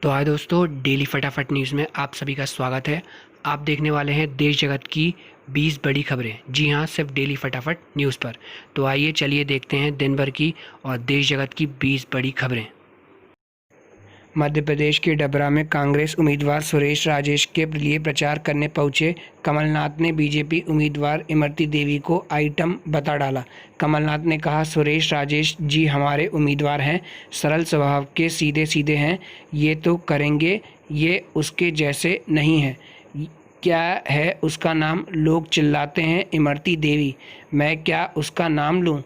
तो आज दोस्तों डेली फटाफट न्यूज़ में आप सभी का स्वागत है। आप देखने वाले हैं देश जगत की 20 बड़ी खबरें। जी हाँ, सिर्फ डेली फटाफट न्यूज़ पर। तो आइए चलिए देखते हैं दिन भर की और देश जगत की 20 बड़ी खबरें। मध्य प्रदेश के डबरा में कांग्रेस उम्मीदवार सुरेश राजेश के लिए प्रचार करने पहुंचे कमलनाथ ने बीजेपी उम्मीदवार इमरती देवी को आइटम बता डाला। कमलनाथ ने कहा, सुरेश राजेश जी हमारे उम्मीदवार हैं, सरल स्वभाव के, सीधे सीधे हैं, ये तो करेंगे, ये उसके जैसे नहीं है। क्या है उसका नाम? लोग चिल्लाते हैं इमरती देवी, मैं क्या उसका नाम लूं?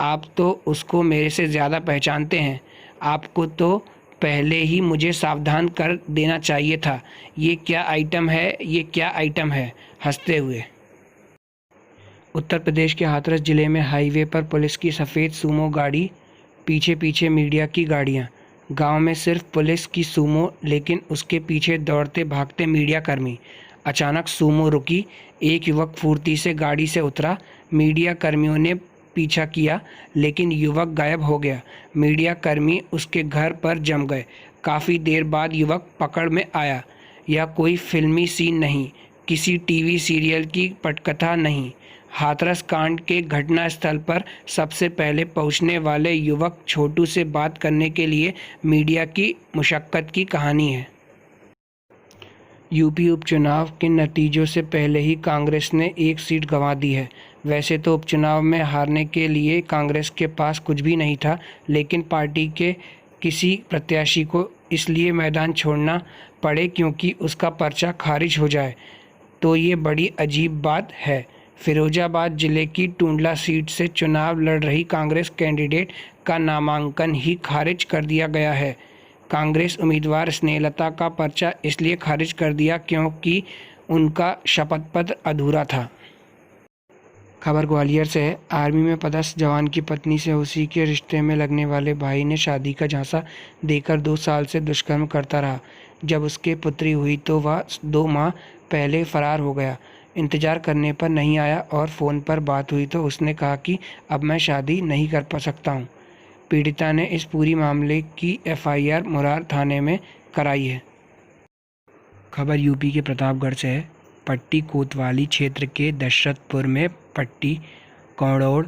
आप तो उसको मेरे से ज़्यादा पहचानते हैं, आपको तो पहले ही मुझे सावधान कर देना चाहिए था। ये क्या आइटम है, ये क्या आइटम है? हंसते हुए। उत्तर प्रदेश के हाथरस जिले में हाईवे पर पुलिस की सफ़ेद सूमो गाड़ी, पीछे पीछे मीडिया की गाड़ियां। गांव में सिर्फ पुलिस की सूमो, लेकिन उसके पीछे दौड़ते भागते मीडिया कर्मी। अचानक सूमो रुकी, एक युवक फुर्ती से गाड़ी से उतरा। मीडिया कर्मियों ने पीछा किया, लेकिन युवक गायब हो गया। मीडिया कर्मी उसके घर पर जम गए। काफ़ी देर बाद युवक पकड़ में आया। यह कोई फिल्मी सीन नहीं, किसी टीवी सीरियल की पटकथा नहीं। हाथरस कांड के घटना स्थल पर सबसे पहले पहुंचने वाले युवक छोटू से बात करने के लिए मीडिया की मुशक्कत की कहानी है। यूपी उपचुनाव के नतीजों से पहले ही कांग्रेस ने एक सीट गंवा दी है। वैसे तो उपचुनाव में हारने के लिए कांग्रेस के पास कुछ भी नहीं था, लेकिन पार्टी के किसी प्रत्याशी को इसलिए मैदान छोड़ना पड़े क्योंकि उसका पर्चा खारिज हो जाए, तो ये बड़ी अजीब बात है। फिरोजाबाद जिले की टुंडला सीट से चुनाव लड़ रही कांग्रेस कैंडिडेट का नामांकन ही खारिज कर दिया गया है। कांग्रेस उम्मीदवार स्नेहलता का पर्चा इसलिए खारिज कर दिया क्योंकि उनका शपथ पत्र अधूरा था। खबर ग्वालियर से है। आर्मी में पदस्थ जवान की पत्नी से उसी के रिश्ते में लगने वाले भाई ने शादी का झांसा देकर 2 साल से दुष्कर्म करता रहा। जब उसके पुत्री हुई तो वह 2 माह पहले फरार हो गया। इंतजार करने पर नहीं आया और फ़ोन पर बात हुई तो उसने कहा कि अब मैं शादी नहीं कर सकता हूँ। पीड़िता ने इस पूरी मामले की FIR मुरार थाने में कराई है। खबर यूपी के प्रतापगढ़ से है। पट्टी कोतवाली क्षेत्र के दशरथपुर में पट्टी कौड़ौड़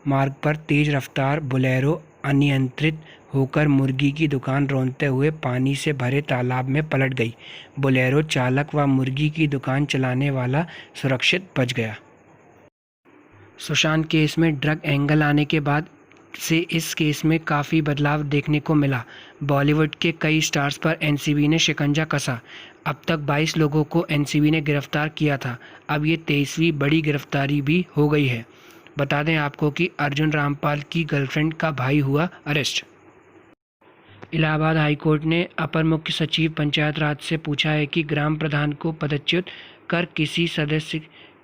मार्ग पर तेज रफ्तार बोलेरो अनियंत्रित होकर मुर्गी की दुकान रौंदते हुए पानी से भरे तालाब में पलट गई। बोलेरो चालक व मुर्गी की दुकान चलाने वाला सुरक्षित बच गया। सुशांत केस में ड्रग एंगल आने के बाद से इस केस में काफ़ी बदलाव देखने को मिला। बॉलीवुड के कई स्टार्स पर NCB ने शिकंजा कसा। अब तक 22 लोगों को NCB ने गिरफ्तार किया था। अब ये 23वीं बड़ी गिरफ्तारी भी हो गई है। बता दें आपको कि अर्जुन रामपाल की गर्लफ्रेंड का भाई हुआ अरेस्ट। इलाहाबाद हाईकोर्ट ने अपर मुख्य सचिव पंचायत राज से पूछा है कि ग्राम प्रधान को पदच्युत कर किसी सदस्य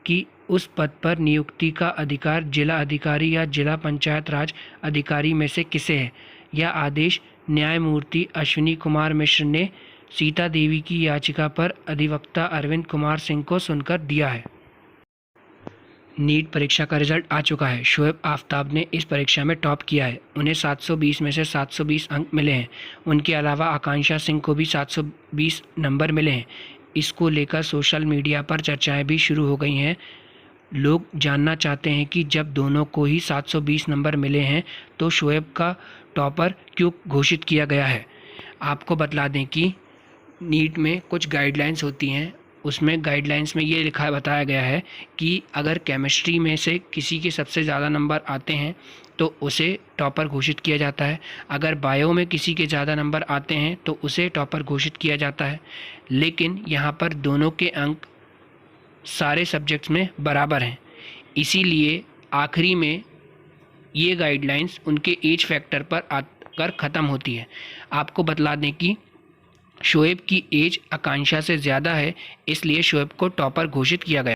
की उस पद पर नियुक्ति का अधिकार जिला अधिकारी या जिला पंचायत राज अधिकारी में से किसे है। यह आदेश न्यायमूर्ति अश्विनी कुमार मिश्र ने सीता देवी की याचिका पर अधिवक्ता अरविंद कुमार सिंह को सुनकर दिया है। नीट परीक्षा का रिजल्ट आ चुका है। शोएब आफ्ताब ने इस परीक्षा में टॉप किया है। उन्हें 720 में से 720 अंक मिले हैं। उनके अलावा आकांक्षा सिंह को भी 720 नंबर मिले हैं। इसको लेकर सोशल मीडिया पर चर्चाएं भी शुरू हो गई हैं। लोग जानना चाहते हैं कि जब दोनों को ही 720 नंबर मिले हैं तो शोएब का टॉपर क्यों घोषित किया गया है। आपको बतला दें कि नीट में कुछ गाइडलाइंस होती हैं। उसमें गाइडलाइंस में ये बताया गया है कि अगर केमिस्ट्री में से किसी के सबसे ज़्यादा नंबर आते हैं तो उसे टॉपर घोषित किया जाता है। अगर बायो में किसी के ज़्यादा नंबर आते हैं तो उसे टॉपर घोषित किया जाता है। लेकिन यहाँ पर दोनों के अंक सारे सब्जेक्ट्स में बराबर हैं, इसीलिए आखिरी में ये गाइडलाइंस उनके एज फैक्टर पर आकर ख़त्म होती है। आपको बतला दें कि शोएब की एज आकांक्षा से ज़्यादा है, इसलिए शोएब को टॉपर घोषित किया गया।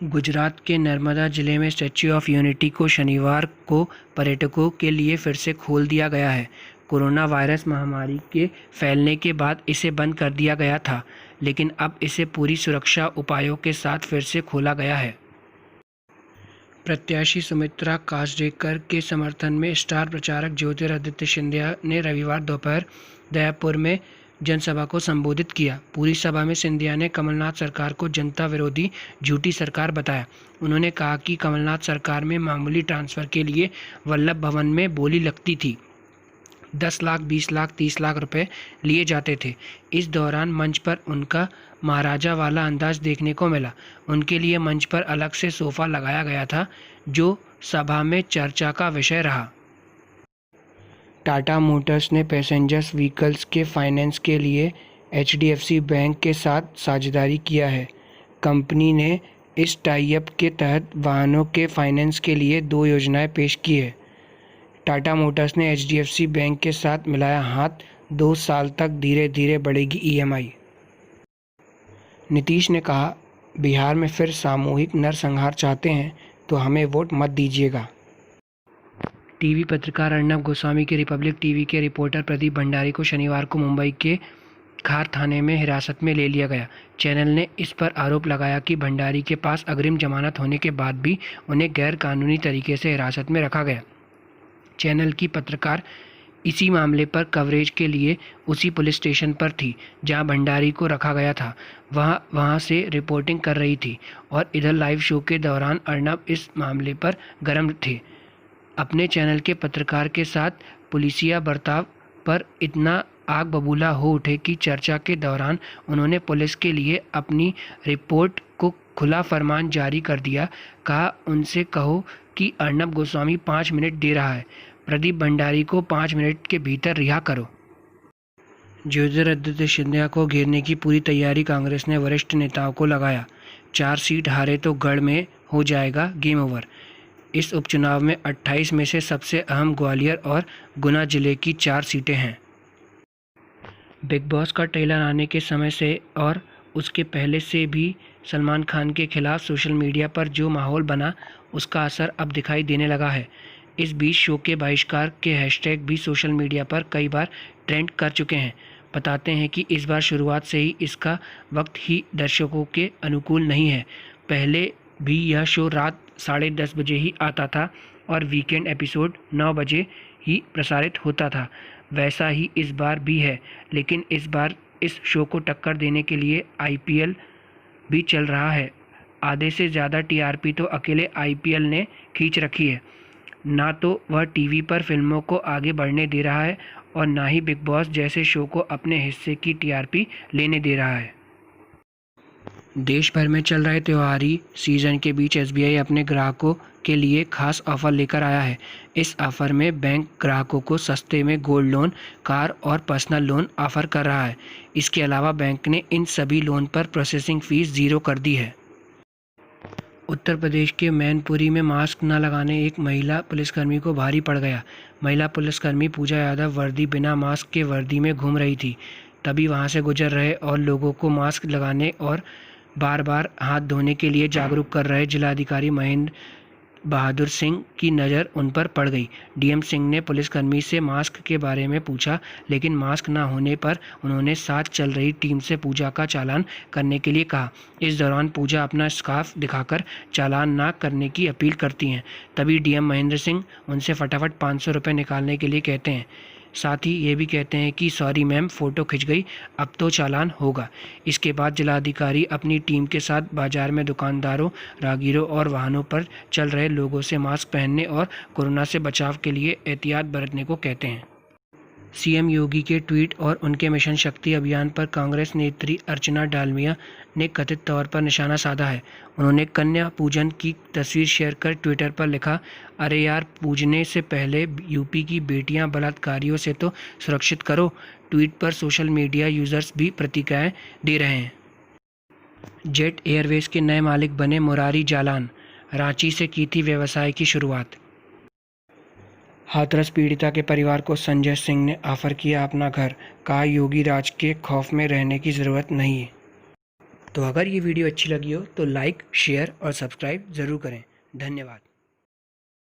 गुजरात के नर्मदा जिले में स्टैच्यू ऑफ यूनिटी को शनिवार को पर्यटकों के लिए फिर से खोल दिया गया है। कोरोना वायरस महामारी के फैलने के बाद इसे बंद कर दिया गया था, लेकिन अब इसे पूरी सुरक्षा उपायों के साथ फिर से खोला गया है। प्रत्याशी सुमित्रा काजरेकर के समर्थन में स्टार प्रचारक ज्योतिरादित्य सिंधिया ने रविवार दोपहर दयापुर में जनसभा को संबोधित किया। पूरी सभा में सिंधिया ने कमलनाथ सरकार को जनता विरोधी झूठी सरकार बताया। उन्होंने कहा कि कमलनाथ सरकार में मामूली ट्रांसफ़र के लिए वल्लभ भवन में बोली लगती थी, 10 लाख, 20 लाख, 30 लाख रुपए लिए जाते थे। इस दौरान मंच पर उनका महाराजा वाला अंदाज देखने को मिला। उनके लिए मंच पर अलग से सोफा लगाया गया था, जो सभा में चर्चा का विषय रहा। टाटा मोटर्स ने पैसेंजर्स व्हीकल्स के फाइनेंस के लिए HDFC बैंक के साथ साझेदारी किया है। कंपनी ने इस टाई अप के तहत वाहनों के फाइनेंस के लिए 2 योजनाएं पेश की है। टाटा मोटर्स ने HDFC बैंक के साथ मिलाया हाथ, 2 साल तक धीरे धीरे बढ़ेगी EMI। नीतीश ने कहा, बिहार में फिर सामूहिक नरसंहार चाहते हैं तो हमें वोट मत दीजिएगा। टीवी पत्रकार अर्नब गोस्वामी के रिपब्लिक टीवी के रिपोर्टर प्रदीप भंडारी को शनिवार को मुंबई के खार थाने में हिरासत में ले लिया गया। चैनल ने इस पर आरोप लगाया कि भंडारी के पास अग्रिम जमानत होने के बाद भी उन्हें गैर कानूनी तरीके से हिरासत में रखा गया। चैनल की पत्रकार इसी मामले पर कवरेज के लिए उसी पुलिस स्टेशन पर थी जहां भंडारी को रखा गया था। वहां से रिपोर्टिंग कर रही थी और इधर लाइव शो के दौरान अर्नब इस मामले पर गर्म थे। अपने चैनल के पत्रकार के साथ पुलिसिया बर्ताव पर इतना आग बबूला हो उठे कि चर्चा के दौरान उन्होंने पुलिस के लिए अपनी रिपोर्ट को खुला फरमान जारी कर दिया। कहा, उनसे कहो कि अर्नब गोस्वामी 5 मिनट दे रहा है, प्रदीप भंडारी को 5 मिनट के भीतर रिहा करो। ज्योतिरादित्य सिंधिया को घेरने की पूरी तैयारी कांग्रेस ने वरिष्ठ नेताओं को लगाया। 4 सीट हारे तो गढ़ में हो जाएगा गेम ओवर। इस उपचुनाव में 28 में से सबसे अहम ग्वालियर और गुना जिले की 4 सीटें हैं। बिग बॉस का ट्रेलर आने के समय से और उसके पहले से भी सलमान खान के खिलाफ सोशल मीडिया पर जो माहौल बना, उसका असर अब दिखाई देने लगा है। इस बीच शो के बहिष्कार के हैशटैग भी सोशल मीडिया पर कई बार ट्रेंड कर चुके हैं। बताते हैं कि इस बार शुरुआत से ही इसका वक्त ही दर्शकों के अनुकूल नहीं है। पहले भी यह शो रात 10:30 बजे ही आता था और वीकेंड एपिसोड 9 बजे ही प्रसारित होता था। वैसा ही इस बार भी है, लेकिन इस बार इस शो को टक्कर देने के लिए IPL भी चल रहा है। आधे से ज़्यादा TRP तो अकेले IPL ने खींच रखी है। ना तो वह टीवी पर फिल्मों को आगे बढ़ने दे रहा है और ना ही बिग बॉस जैसे शो को अपने हिस्से की TRP लेने दे रहा है। देश भर में चल रहे त्योहारी सीजन के बीच SBI अपने ग्राहकों के लिए खास ऑफर लेकर आया है। इस ऑफर में बैंक ग्राहकों को सस्ते में गोल्ड लोन, कार और पर्सनल लोन ऑफर कर रहा है। इसके अलावा बैंक ने इन सभी लोन पर प्रोसेसिंग फीस 0 कर दी है। उत्तर प्रदेश के मैनपुरी में मास्क न लगाने एक महिला पुलिसकर्मी को भारी पड़ गया। महिला पुलिसकर्मी पूजा यादव वर्दी बिना मास्क के वर्दी में घूम रही थी। तभी वहां से गुजर रहे और लोगों को मास्क लगाने और बार बार हाथ धोने के लिए जागरूक कर रहे जिलाधिकारी महेंद्र बहादुर सिंह की नज़र उन पर पड़ गई। DM सिंह ने पुलिसकर्मी से मास्क के बारे में पूछा, लेकिन मास्क न होने पर उन्होंने साथ चल रही टीम से पूजा का चालान करने के लिए कहा। इस दौरान पूजा अपना स्कार्फ दिखाकर चालान न करने की अपील करती हैं। तभी DM महेंद्र सिंह उनसे फटाफट 500 रुपये निकालने के लिए कहते हैं। साथ ही ये भी कहते हैं कि सॉरी मैम, फ़ोटो खिंच गई, अब तो चालान होगा। इसके बाद जिलाधिकारी अपनी टीम के साथ बाजार में दुकानदारों, राहगीरों और वाहनों पर चल रहे लोगों से मास्क पहनने और कोरोना से बचाव के लिए एहतियात बरतने को कहते हैं। CM योगी के ट्वीट और उनके मिशन शक्ति अभियान पर कांग्रेस नेत्री अर्चना डालमिया ने कथित तौर पर निशाना साधा है। उन्होंने कन्या पूजन की तस्वीर शेयर कर ट्विटर पर लिखा, अरे यार, पूजने से पहले यूपी की बेटियां बलात्कारियों से तो सुरक्षित करो। ट्वीट पर सोशल मीडिया यूजर्स भी प्रतिक्रियाएं दे रहे हैं। जेट एयरवेज के नए मालिक बने मुरारी जालान। रांची से की थी व्यवसाय की शुरुआत। हाथरस पीड़िता के परिवार को संजय सिंह ने ऑफर किया अपना घर। कहा, योगी राज के खौफ में रहने की ज़रूरत नहीं है। तो अगर ये वीडियो अच्छी लगी हो तो लाइक, शेयर और सब्सक्राइब ज़रूर करें। धन्यवाद।